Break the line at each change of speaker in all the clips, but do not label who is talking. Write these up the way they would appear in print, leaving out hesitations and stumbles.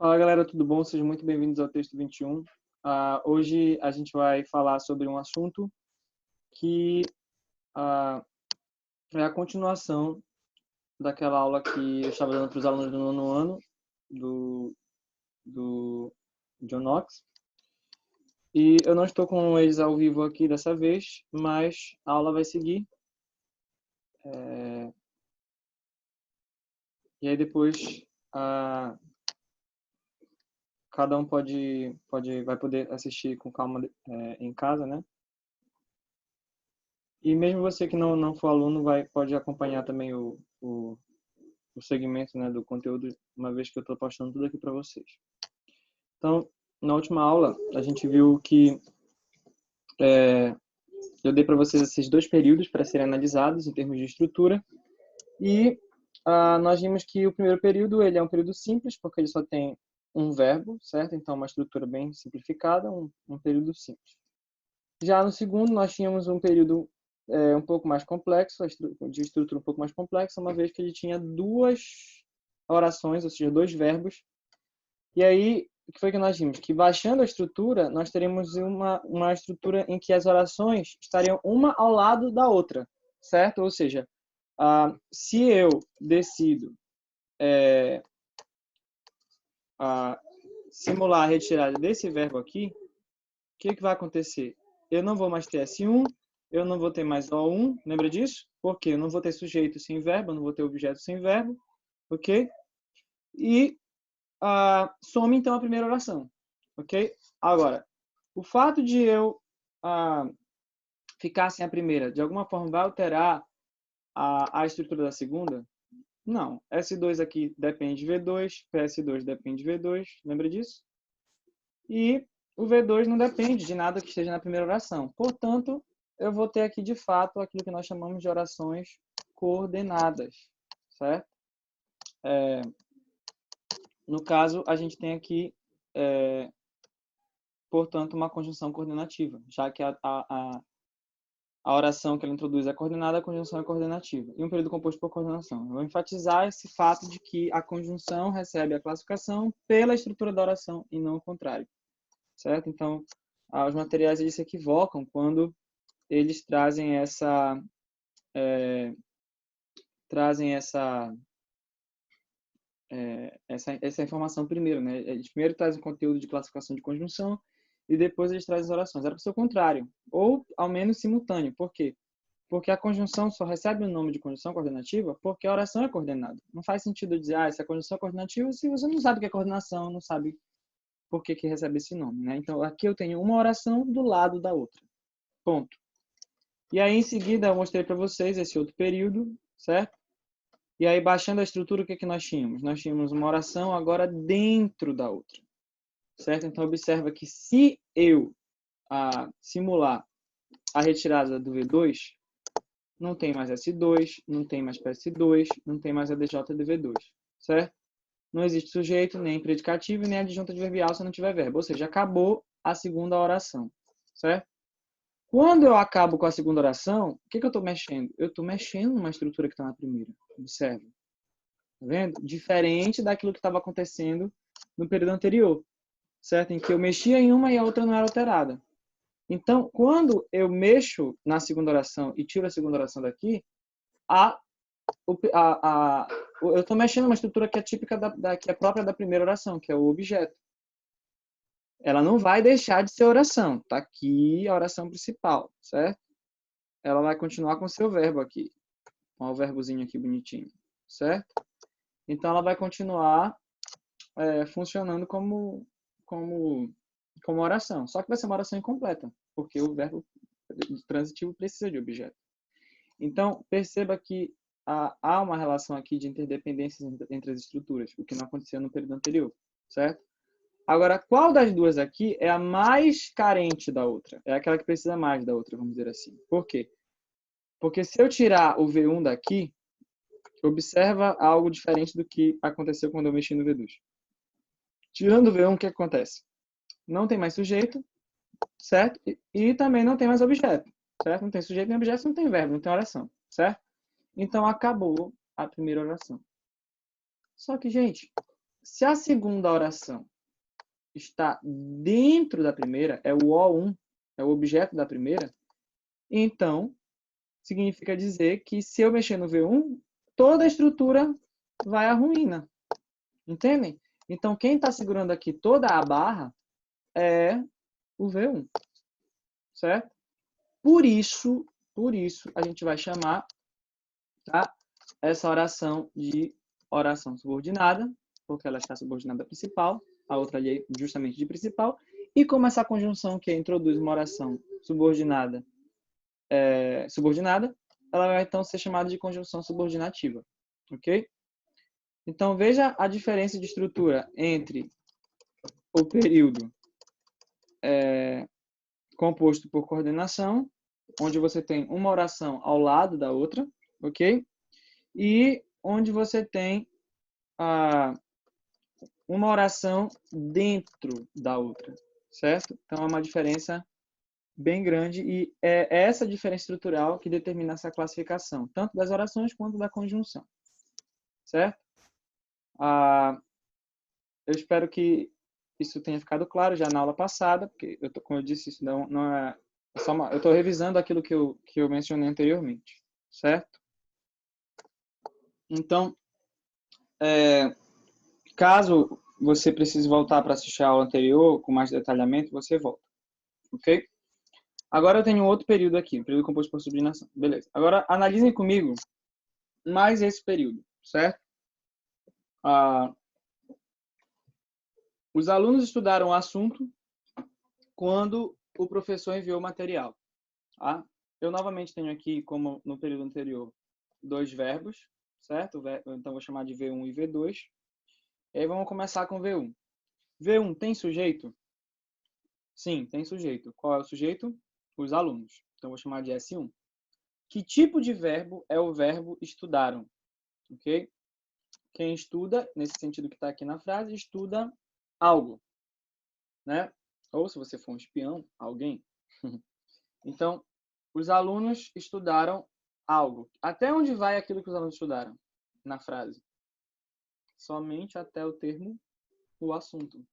Fala galera, tudo bom? Sejam muito bem-vindos ao Texto 21. Hoje a gente vai falar sobre um assunto que é a continuação daquela aula que eu estava dando para os alunos do nono ano, do John Knox. E eu não estou com eles ao vivo aqui dessa vez, mas a aula vai seguir. E aí depois cada um vai poder assistir com calma em casa, né? E mesmo você que não for aluno, pode acompanhar também o segmento, né, do conteúdo, uma vez que eu estou postando tudo aqui para vocês. Então, na última aula, a gente viu que eu dei para vocês esses dois períodos para serem analisados em termos de estrutura. E nós vimos que o primeiro período ele é um período simples, porque ele só tem um verbo, certo? Então, uma estrutura bem simplificada, um período simples. Já no segundo, nós tínhamos um período um pouco mais complexo, de estrutura um pouco mais complexa, uma vez que ele tinha duas orações, ou seja, dois verbos. E aí, o que foi que nós vimos? Que baixando a estrutura, nós teremos uma estrutura em que as orações estariam uma ao lado da outra, certo? Ou seja, se eu decido simular a retirada desse verbo aqui, o que vai acontecer? Eu não vou mais ter S1, eu não vou ter mais O1, lembra disso? Porque eu não vou ter sujeito sem verbo, eu não vou ter objeto sem verbo, ok? E some então a primeira oração, ok? Agora, o fato de eu ficar sem a primeira, de alguma forma vai alterar a estrutura da segunda? Não. S2 aqui depende de V2, PS2 depende de V2, lembra disso? E o V2 não depende de nada que esteja na primeira oração. Portanto, eu vou ter aqui, de fato, aquilo que nós chamamos de orações coordenadas, certo? No caso, a gente tem aqui, portanto, uma conjunção coordenativa, já que a oração que ela introduz é coordenada, a conjunção é coordenativa. E um período composto por coordenação. Eu vou enfatizar esse fato de que a conjunção recebe a classificação pela estrutura da oração e não o contrário, certo? Então, os materiais eles se equivocam quando eles trazem essa informação primeiro, né? Eles primeiro trazem o conteúdo de classificação de conjunção e depois eles trazem as orações. Era para ser o contrário, ou ao menos simultâneo. Por quê? Porque a conjunção só recebe o nome de conjunção coordenativa porque a oração é coordenada. Não faz sentido dizer, essa conjunção é coordenativa se você não sabe o que é coordenação, não sabe por que recebe esse nome, né? Então, aqui eu tenho uma oração do lado da outra. Ponto. E aí, em seguida, eu mostrei para vocês esse outro período, certo? E aí, baixando a estrutura, o que nós tínhamos? Nós tínhamos uma oração agora dentro da outra, certo? Então, observa que se eu simular a retirada do V2, não tem mais S2, não tem mais PS2, não tem mais ADJ de V2, certo? Não existe sujeito, nem predicativo, nem adjunta adverbial se não tiver verbo. Ou seja, acabou a segunda oração, certo? Quando eu acabo com a segunda oração, o que eu estou mexendo? Eu estou mexendo numa estrutura que está na primeira. Observe. Tá vendo? Diferente daquilo que estava acontecendo no período anterior, certo? Em que eu mexia em uma e a outra não era alterada. Então, quando eu mexo na segunda oração e tiro a segunda oração daqui, eu estou mexendo numa estrutura que é típica que é própria da primeira oração, que é o objeto. Ela não vai deixar de ser oração. Está aqui a oração principal, certo? Ela vai continuar com o seu verbo aqui. Com o verbozinho aqui bonitinho, certo? Então, ela vai continuar funcionando como oração. Só que vai ser uma oração incompleta, porque o verbo transitivo precisa de objeto. Então, perceba que há uma relação aqui de interdependências entre as estruturas, o que não aconteceu no período anterior, certo? Agora, qual das duas aqui é a mais carente da outra? É aquela que precisa mais da outra, vamos dizer assim. Por quê? Porque se eu tirar o V1 daqui, observa algo diferente do que aconteceu quando eu mexi no V2. Tirando o V1, o que acontece? Não tem mais sujeito, certo? E também não tem mais objeto, certo? Não tem sujeito nem objeto, não tem verbo, não tem oração, certo? Então, acabou a primeira oração. Só que, gente, se a segunda oração está dentro da primeira, é o O1, é o objeto da primeira, então significa dizer que se eu mexer no V1, toda a estrutura vai à ruína. Entendem? Então, quem está segurando aqui toda a barra é o V1. Certo? Por isso, a gente vai chamar, tá, essa oração de oração subordinada, porque ela está subordinada à principal, a outra ali é justamente de principal, e como essa conjunção que introduz uma oração subordinada, ela vai então ser chamada de conjunção subordinativa, ok? Então veja a diferença de estrutura entre o período composto por coordenação, onde você tem uma oração ao lado da outra, ok? E onde você tem uma oração dentro da outra, certo? Então é uma diferença bem grande e é essa diferença estrutural que determina essa classificação, tanto das orações quanto da conjunção, certo? Eu espero que isso tenha ficado claro já na aula passada, porque, como eu disse, isso não é só eu estou revisando aquilo que eu mencionei anteriormente, certo? Então, caso você precise voltar para assistir a aula anterior com mais detalhamento, você volta, ok? Agora eu tenho outro período aqui, período composto por subordinação. Beleza. Agora, analisem comigo mais esse período, certo? Os alunos estudaram o assunto quando o professor enviou o material. Tá? Eu novamente tenho aqui, como no período anterior, dois verbos, certo? Então vou chamar de V1 e V2. E aí vamos começar com V1. V1 tem sujeito? Sim, tem sujeito. Qual é o sujeito? Os alunos. Então vou chamar de S1. Que tipo de verbo é o verbo estudaram? Ok? Quem estuda, nesse sentido que está aqui na frase, estuda algo, né? Ou se você for um espião, alguém. Então, os alunos estudaram algo. Até onde vai aquilo que os alunos estudaram na frase? Somente até o termo, o assunto.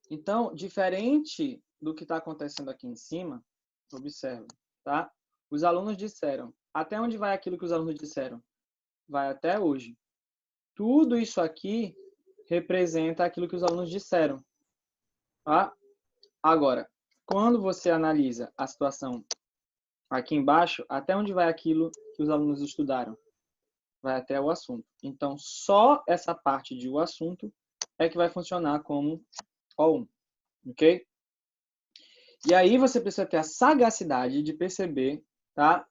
Então, diferente do que está acontecendo aqui em cima, observe, tá? Os alunos disseram. Até onde vai aquilo que os alunos disseram? Vai até hoje. Tudo isso aqui representa aquilo que os alunos disseram. Tá? Agora, quando você analisa a situação aqui embaixo, até onde vai aquilo que os alunos estudaram? Vai até o assunto. Então, só essa parte de o assunto é que vai funcionar como O1. Ok? E aí você precisa ter a sagacidade de perceber, tá,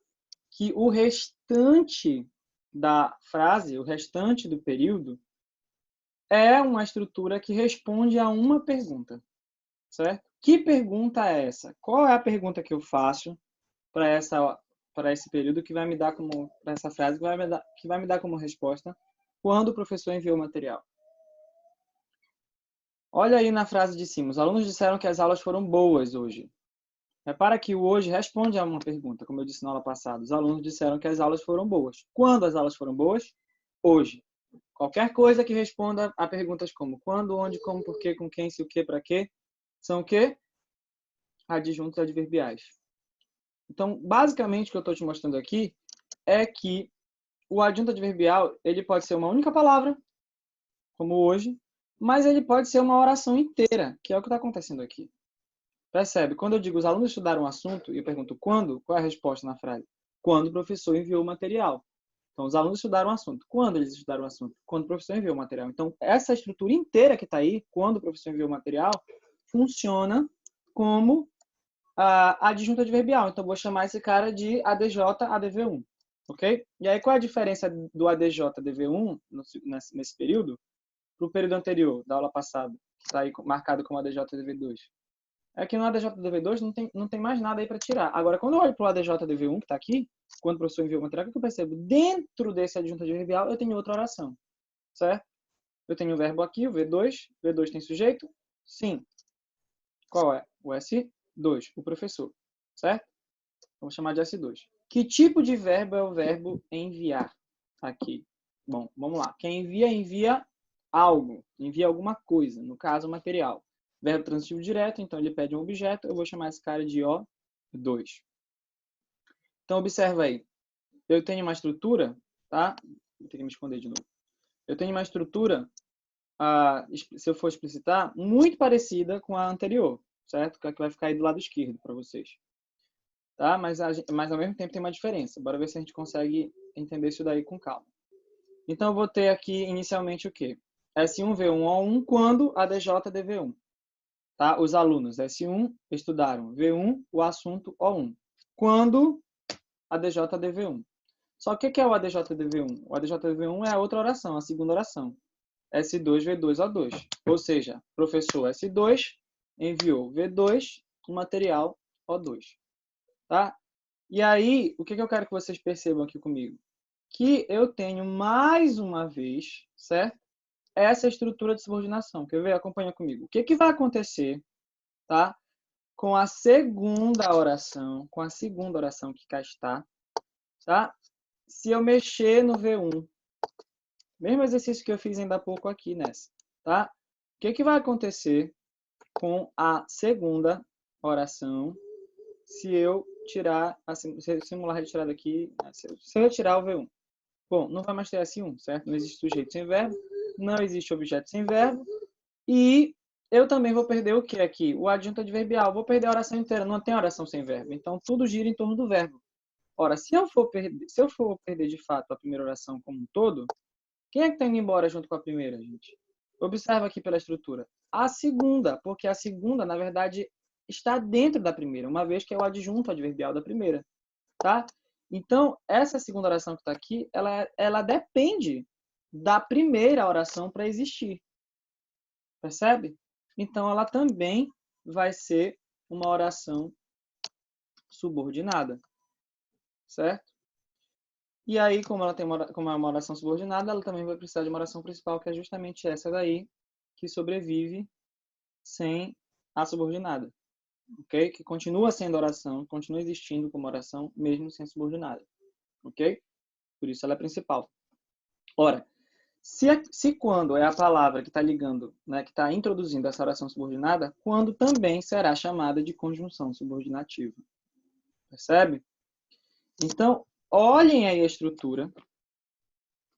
que o restante da frase, o restante do período, é uma estrutura que responde a uma pergunta, certo? Que pergunta é essa? Qual é a pergunta que eu faço para esse período que vai me dar como, para essa frase que vai me dar como resposta quando o professor enviou o material? Olha aí na frase de cima. Os alunos disseram que as aulas foram boas hoje. Repara que o hoje responde a uma pergunta, como eu disse na aula passada. Os alunos disseram que as aulas foram boas. Quando as aulas foram boas? Hoje. Qualquer coisa que responda a perguntas como quando, onde, como, por quê, com quem, se, o quê, para quê, são o quê? Adjuntos adverbiais. Então, basicamente, o que eu estou te mostrando aqui é que o adjunto adverbial ele pode ser uma única palavra, como hoje, mas ele pode ser uma oração inteira, que é o que está acontecendo aqui. Percebe? Quando eu digo os alunos estudaram um assunto e eu pergunto quando, qual é a resposta na frase? Quando o professor enviou o material. Então, os alunos estudaram um assunto. Quando eles estudaram o assunto? Quando o professor enviou o material. Então, essa estrutura inteira que está aí, quando o professor enviou o material, funciona como a adjunta adverbial. Então, vou chamar esse cara de ADJ ADV1. Ok? E aí, qual é a diferença do ADJ ADV1 nesse período para o período anterior, da aula passada, que está aí marcado como ADJ ADV2? É que no ADJ-DV2 não tem mais nada aí para tirar. Agora, quando eu olho para o ADJ-DV1, que está aqui, quando o professor enviou o material, o que eu percebo? Dentro desse adjunto adverbial, eu tenho outra oração, certo? Eu tenho o verbo aqui, o V2. V2 tem sujeito? Sim. Qual é? O S2, o professor, certo? Vamos chamar de S2. Que tipo de verbo é o verbo enviar aqui? Bom, vamos lá. Quem envia, envia algo, envia alguma coisa, no caso, o material. Verbo transitivo direto, então ele pede um objeto, eu vou chamar esse cara de O2. Então, observa aí. Eu tenho uma estrutura, tá? Vou ter que me esconder de novo. Eu tenho uma estrutura, se eu for explicitar, muito parecida com a anterior, certo? Que é a que vai ficar aí do lado esquerdo para vocês. Tá? Mas ao mesmo tempo tem uma diferença. Bora ver se a gente consegue entender isso daí com calma. Então, eu vou ter aqui inicialmente o quê? S1, V1, O1, quando ADJ, DV1. Tá? Os alunos S1 estudaram V1, o assunto O1. Quando ADJ, DV1. Só que o que é o ADJ, DV1? O ADJ, DV1 é a outra oração, a segunda oração. S2, V2, O2. Ou seja, professor S2 enviou V2, o material O2. Tá? E aí, o que eu quero que vocês percebam aqui comigo? Que eu tenho mais uma vez, certo? Essa estrutura de subordinação. Quer ver? Acompanha comigo. O que vai acontecer, tá? Com a segunda oração, que cá está, tá? Se eu mexer no V1, mesmo exercício que eu fiz ainda há pouco aqui nessa, tá? O que vai acontecer com a segunda oração se eu tirar, assim, se eu simular a retirada aqui, se eu retirar o V1? Bom, não vai mais ter S1, certo? Não existe sujeito sem verbo, não existe objeto sem verbo, e eu também vou perder o que aqui? O adjunto adverbial. Vou perder a oração inteira, não tem oração sem verbo. Então, tudo gira em torno do verbo. Ora, se eu for perder de fato a primeira oração como um todo, quem é que está indo embora junto com a primeira, gente? Observa aqui pela estrutura. A segunda, porque a segunda, na verdade, está dentro da primeira, uma vez que é o adjunto adverbial da primeira, tá? Então, essa segunda oração que está aqui, ela depende da primeira oração para existir. Percebe? Então, ela também vai ser uma oração subordinada, certo? E aí, como é uma oração subordinada, ela também vai precisar de uma oração principal, que é justamente essa daí, que sobrevive sem a subordinada, ok? Que continua sendo oração, continua existindo como oração, mesmo sem subordinada, ok? Por isso ela é principal. Ora, se quando é a palavra que está ligando, né, que está introduzindo essa oração subordinada, quando também será chamada de conjunção subordinativa. Percebe? Então, olhem aí a estrutura.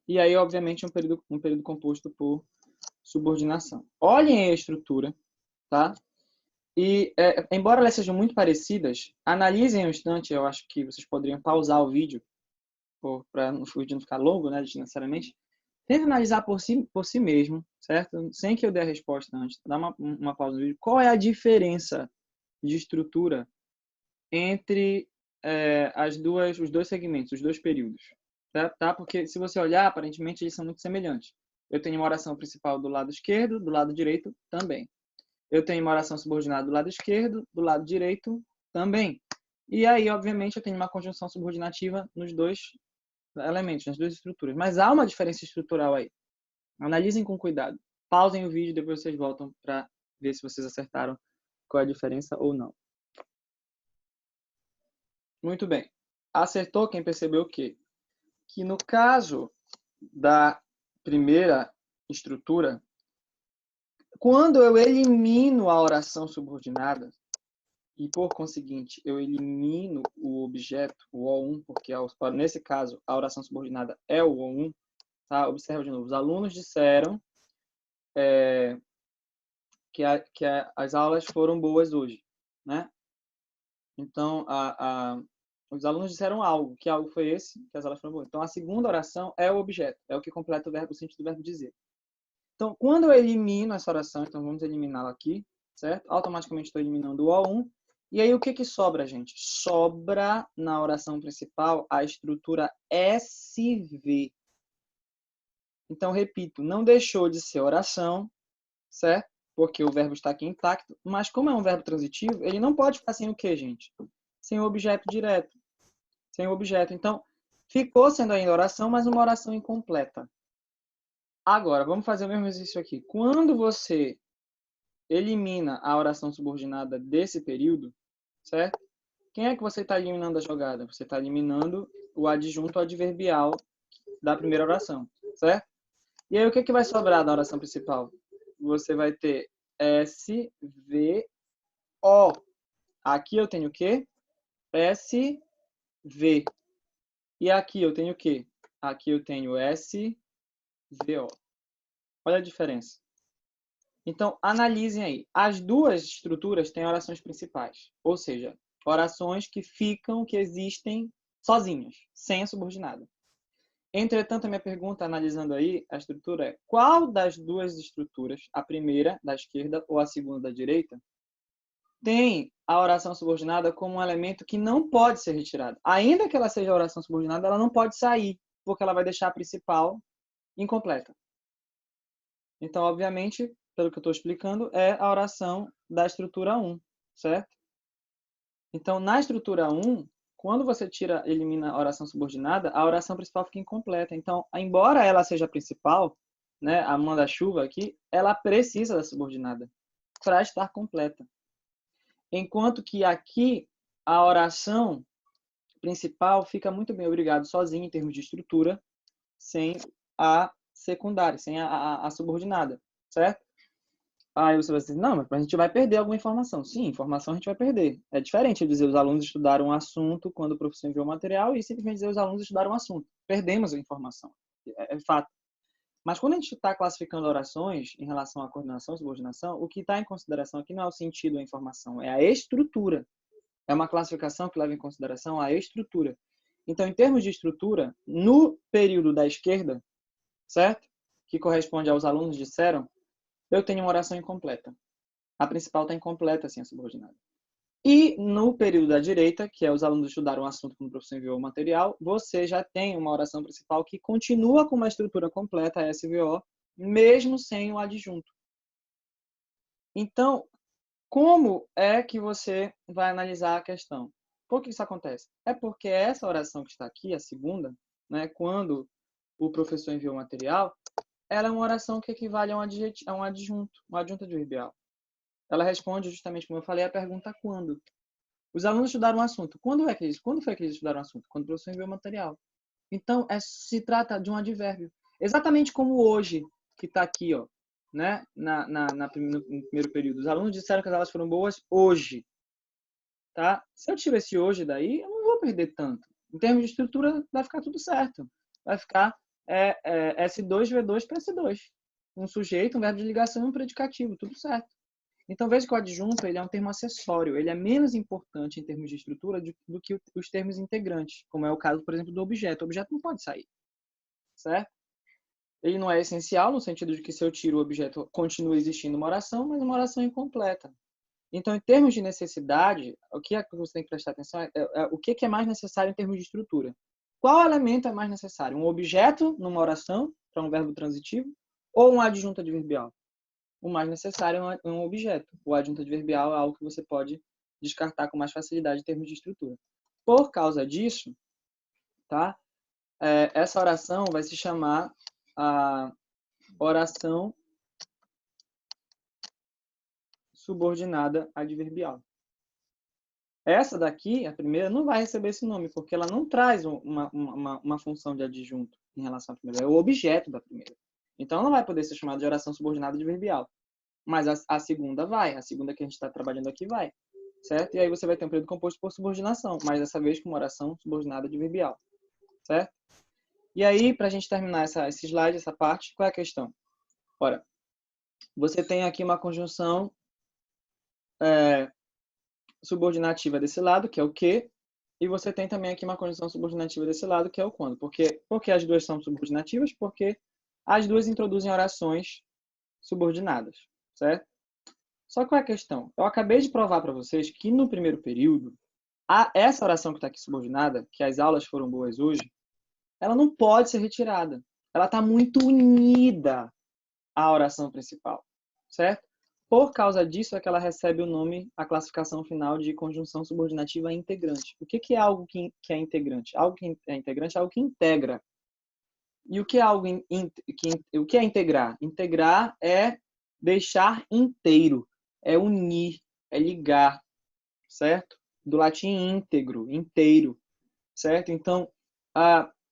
E aí, obviamente, um período composto por subordinação. Olhem aí a estrutura, tá? E, embora elas sejam muito parecidas, analisem um instante, eu acho que vocês poderiam pausar o vídeo, para o vídeo não ficar longo, né, desnecessariamente. Tente analisar por si mesmo, certo? Sem que eu dê a resposta antes. Dá uma pausa no vídeo. Qual é a diferença de estrutura entre os dois segmentos, os dois períodos? Tá? Porque se você olhar, aparentemente eles são muito semelhantes. Eu tenho uma oração principal do lado esquerdo, do lado direito também. Eu tenho uma oração subordinada do lado esquerdo, do lado direito também. E aí, obviamente, eu tenho uma conjunção subordinativa nos dois elementos, nas duas estruturas. Mas há uma diferença estrutural aí. Analisem com cuidado. Pausem o vídeo e depois vocês voltam para ver se vocês acertaram qual é a diferença ou não. Muito bem. Acertou quem percebeu o quê? Que no caso da primeira estrutura, quando eu elimino a oração subordinada, e por conseguinte eu elimino o objeto, o O1, porque nesse caso a oração subordinada é o O1, tá? Observa de novo. Os alunos disseram que as aulas foram boas hoje, né? Então, os alunos disseram algo, que algo foi esse, que as aulas foram boas. Então, a segunda oração é o objeto, é o que completa o sentido do verbo dizer. Então, quando eu elimino essa oração, então vamos eliminá-la aqui, certo? Automaticamente estou eliminando o O1. E aí, o que sobra, gente? Sobra na oração principal a estrutura SV. Então, repito, não deixou de ser oração, certo? Porque o verbo está aqui intacto, mas como é um verbo transitivo, ele não pode ficar sem o quê, gente? Sem o objeto direto. Sem o objeto. Então, ficou sendo ainda oração, mas uma oração incompleta. Agora, vamos fazer o mesmo exercício aqui. Quando você elimina a oração subordinada desse período, certo? Quem é que você está eliminando a jogada? Você está eliminando o adjunto adverbial da primeira oração, certo? E aí, o que vai sobrar da oração principal? Você vai ter S, V, O. Aqui eu tenho o quê? S, V. E aqui eu tenho o quê? Aqui eu tenho S, V, O. Olha a diferença. Então, analisem aí. As duas estruturas têm orações principais. Ou seja, orações que existem sozinhas, sem a subordinada. Entretanto, a minha pergunta, analisando aí a estrutura, é qual das duas estruturas, a primeira da esquerda ou a segunda da direita, tem a oração subordinada como um elemento que não pode ser retirado? Ainda que ela seja a oração subordinada, ela não pode sair, porque ela vai deixar a principal incompleta. Então, obviamente, pelo que eu estou explicando, é a oração da estrutura 1, certo? Então, na estrutura 1, quando você elimina a oração subordinada, a oração principal fica incompleta. Então, embora ela seja a principal, né, a manda-chuva aqui, ela precisa da subordinada para estar completa. Enquanto que aqui, a oração principal fica muito bem, obrigado, sozinha em termos de estrutura, sem a secundária, sem a subordinada, certo? Aí você vai dizer, não, mas a gente vai perder alguma informação. Sim, informação a gente vai perder. É diferente de dizer os alunos estudaram um assunto quando o professor enviou o material e simplesmente dizer os alunos estudaram um assunto. Perdemos a informação. É fato. Mas quando a gente está classificando orações em relação à coordenação e subordinação, o que está em consideração aqui não é o sentido da informação, é a estrutura. É uma classificação que leva em consideração a estrutura. Então, em termos de estrutura, no período da esquerda, certo? Que corresponde aos alunos disseram, eu tenho uma oração incompleta. A principal está incompleta sem a subordinada. E no período da direita, que é os alunos estudaram o assunto como o professor enviou o material, você já tem uma oração principal que continua com uma estrutura completa, SVO, mesmo sem o adjunto. Então, como é que você vai analisar a questão? Por que isso acontece? É porque essa oração que está aqui, a segunda, né, quando o professor enviou o material, ela é uma oração que equivale a um adjunto, um adjunto adverbial. Ela responde justamente, como eu falei, a pergunta quando. Os alunos estudaram um assunto. Quando foi que eles estudaram um assunto? Quando o professor enviou o material. Então, se trata de um advérbio. Exatamente como hoje, que está aqui, ó, né? No primeiro período. Os alunos disseram que as aulas foram boas hoje. Tá? Se eu tiro esse hoje daí, eu não vou perder tanto. Em termos de estrutura, vai ficar tudo certo. Vai ficar S2, V2 para S2. Um sujeito, um verbo de ligação e um predicativo. Tudo certo. Então, veja que o adjunto ele é um termo acessório. Ele é menos importante em termos de estrutura do que os termos integrantes, como é o caso, por exemplo, do objeto. O objeto não pode sair, certo? Ele não é essencial no sentido de que se eu tiro o objeto, continua existindo uma oração, mas uma oração incompleta. Então, em termos de necessidade, o que você tem que prestar atenção é o que é mais necessário em termos de estrutura. Qual elemento é mais necessário? Um objeto numa oração, para um verbo transitivo, ou um adjunto adverbial? O mais necessário é um objeto. O adjunto adverbial é algo que você pode descartar com mais facilidade em termos de estrutura. Por causa disso, tá? Essa oração vai se chamar a oração subordinada adverbial. Essa daqui, a primeira, não vai receber esse nome, porque ela não traz uma função de adjunto em relação à primeira. É o objeto da primeira. Então, ela não vai poder ser chamada de oração subordinada adverbial. Mas a segunda vai. A segunda que a gente está trabalhando aqui vai. Certo? E aí você vai ter um período composto por subordinação, mas dessa vez com uma oração subordinada adverbial. Certo? E aí, para a gente terminar esse slide, essa parte, qual é a questão? Ora, você tem aqui uma conjunção subordinativa desse lado, que é o que, e você tem também aqui uma conjunção subordinativa desse lado, que é o quando. Por que as duas são subordinativas? Porque as duas introduzem orações subordinadas, certo? Só que qual é a questão? Eu acabei de provar para vocês que no primeiro período, essa oração que está aqui subordinada, que as aulas foram boas hoje, ela não pode ser retirada. Ela está muito unida à oração principal, certo? Por causa disso é que ela recebe o nome, a classificação final de conjunção subordinativa integrante. O que é algo que é integrante? Algo que é integrante é algo que integra. E o que é algo o que é integrar? Integrar é deixar inteiro, é unir, é ligar, certo? Do latim íntegro, inteiro, certo? Então,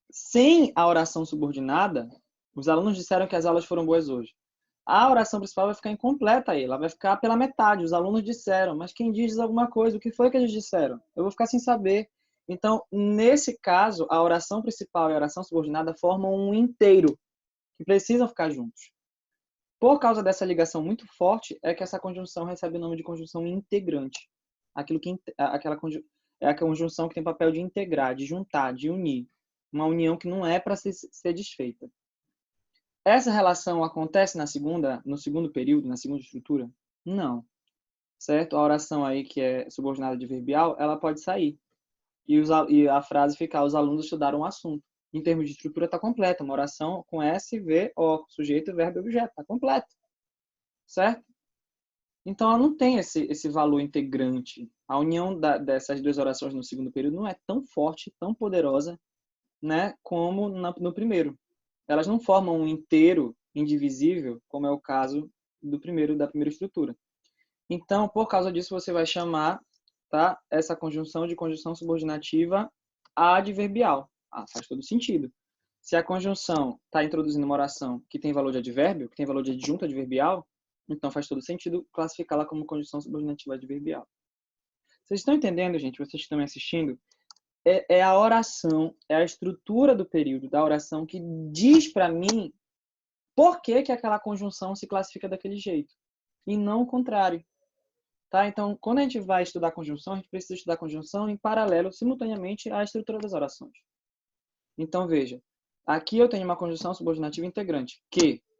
sem a oração subordinada, Os alunos disseram que as aulas foram boas hoje. A oração principal vai ficar incompleta aí, ela vai ficar pela metade. Os alunos disseram, mas quem diz alguma coisa? O que foi que eles disseram? Eu vou ficar sem saber. Então, nesse caso, a oração principal e a oração subordinada formam um inteiro, que precisam ficar juntos. Por causa dessa ligação muito forte, é que essa conjunção recebe o nome de conjunção integrante. É a conjunção que tem papel de integrar, de juntar, de unir. Uma união que não é para ser desfeita. Essa relação acontece no segundo período, na segunda estrutura? Não. Certo? A oração aí que é subordinada adverbial, ela pode sair. E a frase ficar, os alunos estudaram o assunto. Em termos de estrutura, está completa. Uma oração com S, V, O, sujeito, verbo e objeto. Está completa. Certo? Então, ela não tem esse valor integrante. A união dessas duas orações no segundo período não é tão forte, tão poderosa, né, como no primeiro. Elas não formam um inteiro indivisível, como é o caso da primeira estrutura. Então, por causa disso, você vai chamar, tá, essa conjunção de conjunção subordinativa adverbial. Faz todo sentido. Se a conjunção está introduzindo uma oração que tem valor de advérbio, que tem valor de adjunto adverbial, então faz todo sentido classificá-la como conjunção subordinativa adverbial. Vocês estão entendendo, gente? Vocês que estão me assistindo? É a oração, é a estrutura do período da oração que diz para mim por que aquela conjunção se classifica daquele jeito. E não o contrário. Tá? Então, quando a gente vai estudar conjunção, a gente precisa estudar conjunção em paralelo, simultaneamente, à estrutura das orações. Então, veja. Aqui eu tenho uma conjunção subordinativa integrante.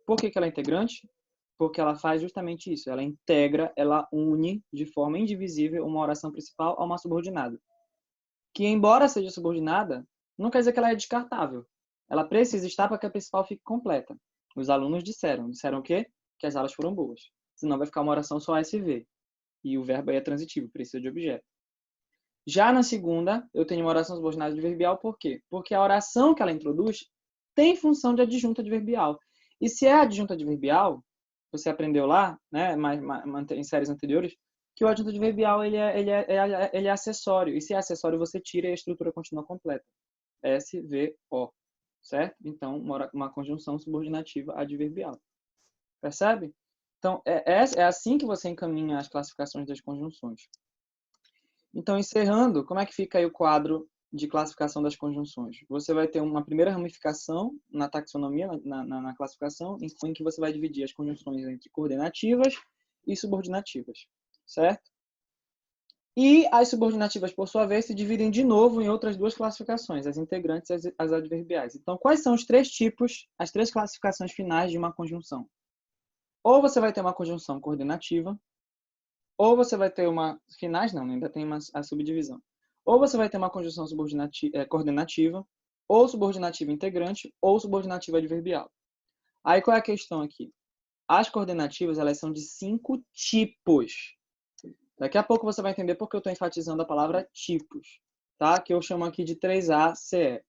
Por que ela é integrante? Porque ela faz justamente isso. Ela integra, ela une de forma indivisível uma oração principal a uma subordinada. Que, embora seja subordinada, não quer dizer que ela é descartável. Ela precisa estar para que a principal fique completa. Os alunos disseram. Disseram o quê? Que as aulas foram boas. Senão vai ficar uma oração só SV. E o verbo aí é transitivo, precisa de objeto. Já na segunda, eu tenho uma oração subordinada adverbial. Por quê? Porque a oração que ela introduz tem função de adjunto adverbial. E se é adjunto adverbial, você aprendeu lá, né, em séries anteriores, que o adjunto adverbial ele é acessório. E se é acessório, você tira e a estrutura continua completa. SVO. Certo? Então, uma conjunção subordinativa adverbial. Percebe? Então, é assim que você encaminha as classificações das conjunções. Então, encerrando, como é que fica aí o quadro de classificação das conjunções? Você vai ter uma primeira ramificação na taxonomia, na classificação, em que você vai dividir as conjunções entre coordenativas e subordinativas, certo? E as subordinativas, por sua vez, se dividem de novo em outras duas classificações, as integrantes e as adverbiais. Então, quais são os três tipos, as três classificações finais de uma conjunção? Ou você vai ter uma conjunção coordenativa, ou você vai ter uma... Finais não, ainda tem a subdivisão. Ou você vai ter uma conjunção coordenativa, ou subordinativa integrante, ou subordinativa adverbial. Aí qual é a questão aqui? As coordenativas, elas são de 5 tipos. Daqui a pouco você vai entender por que eu estou enfatizando a palavra tipos, tá? Que eu chamo aqui de 3ACE,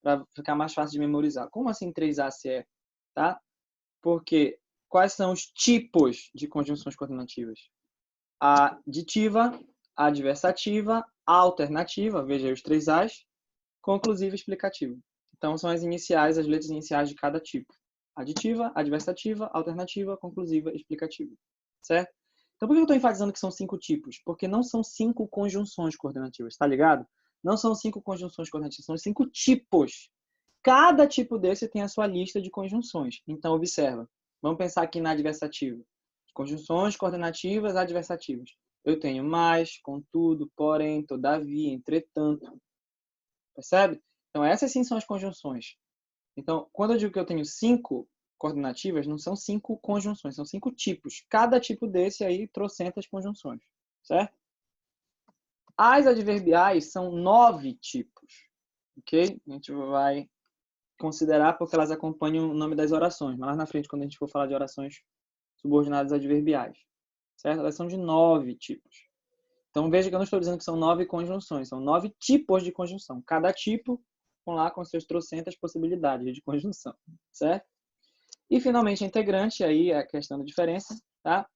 para ficar mais fácil de memorizar. Como assim 3ACE? Tá? Porque quais são os tipos de conjunções coordenativas? A aditiva, a adversativa, a alternativa, veja aí os 3As, conclusiva e explicativa. Então, são as iniciais, as letras iniciais de cada tipo. Aditiva, adversativa, alternativa, conclusiva e explicativa. Certo? Então, por que eu estou enfatizando que são 5 tipos? Porque não são 5 conjunções coordenativas, tá ligado? Não são 5 conjunções coordenativas, são 5 tipos. Cada tipo desse tem a sua lista de conjunções. Então, observa. Vamos pensar aqui na adversativa. Conjunções coordenativas adversativas. Eu tenho mais, contudo, porém, todavia, entretanto. Percebe? Então, essas sim são as conjunções. Então, quando eu digo que eu tenho 5 coordenativas, não são 5 conjunções, são 5 tipos. Cada tipo desse aí, trocentas conjunções. Certo? As adverbiais são 9 tipos. Ok? A gente vai considerar porque elas acompanham o nome das orações. Mas lá na frente, quando a gente for falar de orações subordinadas adverbiais. Certo? Elas são de 9 tipos. Então, veja que eu não estou dizendo que são 9 conjunções, são 9 tipos de conjunção. Cada tipo, com suas trocentas possibilidades de conjunção. Certo? E, finalmente, a integrante, aí é a questão da diferença, tá?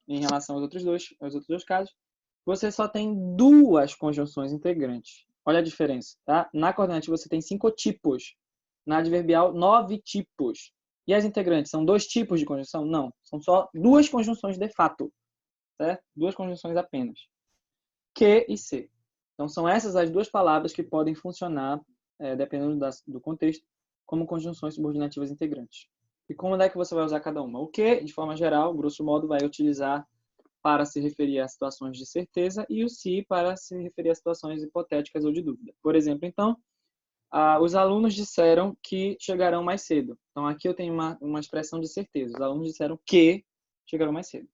Em relação aos outros dois casos. Você só tem 2 conjunções integrantes. Olha a diferença, tá? Na coordenativa, você tem 5 tipos. Na adverbial, 9 tipos. E as integrantes, são 2 tipos de conjunção? Não, são só 2 conjunções de fato, certo? 2 conjunções apenas. Que e se. Então, são essas as 2 palavras que podem funcionar, dependendo do contexto, como conjunções subordinativas integrantes. E como é que você vai usar cada uma? O que, de forma geral, grosso modo, vai utilizar para se referir a situações de certeza e o se para se referir a situações hipotéticas ou de dúvida. Por exemplo, então, os alunos disseram que chegarão mais cedo. Então, aqui eu tenho uma expressão de certeza. Os alunos disseram que chegarão mais cedo.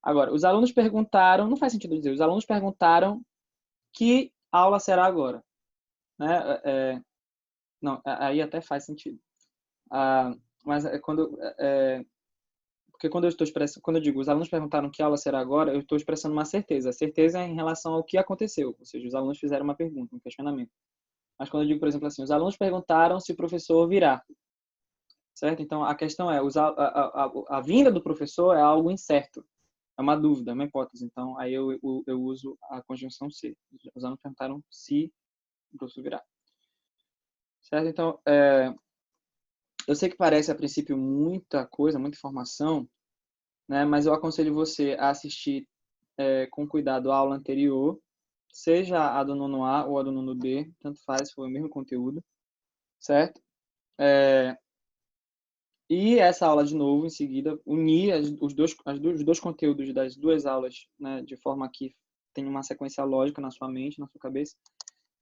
Agora, os alunos perguntaram, não faz sentido dizer, os alunos perguntaram que aula será agora. Né? Não, aí até faz sentido. Mas porque quando eu estou expressando, quando eu digo os alunos perguntaram que aula será agora, eu estou expressando uma certeza. A certeza é em relação ao que aconteceu, ou seja, os alunos fizeram uma pergunta, um questionamento. Mas quando eu digo, por exemplo, assim, os alunos perguntaram se o professor virá, certo? Então a questão é, a vinda do professor é algo incerto, é uma dúvida, é uma hipótese. Então aí eu uso a conjunção se. Os alunos perguntaram se o professor virá, certo? Então eu sei que parece a princípio muita coisa, muita informação, né? Mas eu aconselho você a assistir com cuidado a aula anterior, seja a do nono A ou a do nono B, tanto faz, foi o mesmo conteúdo, certo? E essa aula de novo, em seguida, unir os dois conteúdos das 2 aulas, né, de forma que tenha uma sequência lógica na sua mente, na sua cabeça,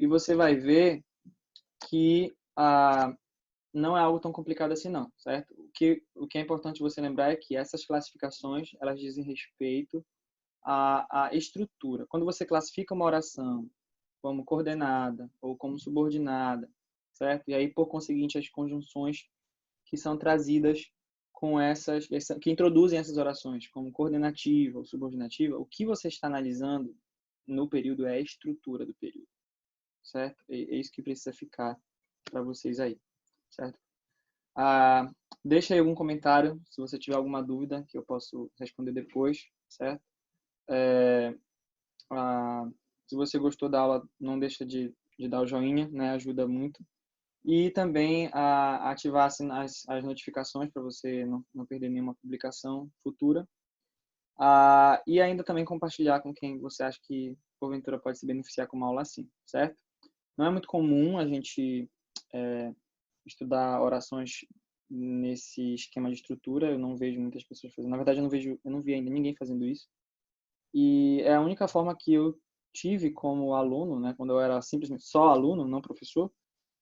e você vai ver que não é algo tão complicado assim não, certo? O que é importante você lembrar é que essas classificações, elas dizem respeito à estrutura. Quando você classifica uma oração como coordenada ou como subordinada, certo? E aí, por conseguinte, as conjunções que são trazidas com que introduzem essas orações como coordenativa ou subordinativa, o que você está analisando no período é a estrutura do período, certo? É isso que precisa ficar para vocês aí, certo? Deixa aí algum comentário, se você tiver alguma dúvida, que eu posso responder depois, certo? Se você gostou da aula, não deixa de dar o joinha, né? Ajuda muito. E também ativar as notificações para você não perder nenhuma publicação futura. E ainda também compartilhar com quem você acha que, porventura, pode se beneficiar com uma aula assim, certo? Não é muito comum a gente estudar orações nesse esquema de estrutura. Eu não vejo muitas pessoas fazendo. Na verdade, eu não vi ainda ninguém fazendo isso. E é a única forma que eu tive como aluno, né, quando eu era simplesmente só aluno, não professor,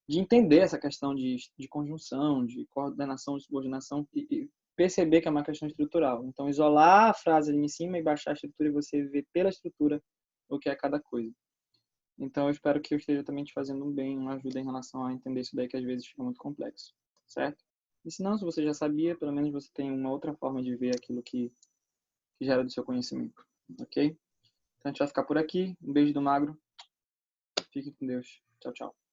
de entender essa questão de conjunção, de coordenação, de subordinação e perceber que é uma questão estrutural. Então, isolar a frase ali em cima e baixar a estrutura e você ver pela estrutura o que é cada coisa. Então, eu espero que eu esteja também te fazendo um bem, uma ajuda em relação a entender isso daí que às vezes fica muito complexo, certo? E se não, se você já sabia, pelo menos você tem uma outra forma de ver aquilo que gera do seu conhecimento, ok? Então, a gente vai ficar por aqui. Um beijo do Magro. Fique com Deus. Tchau, tchau.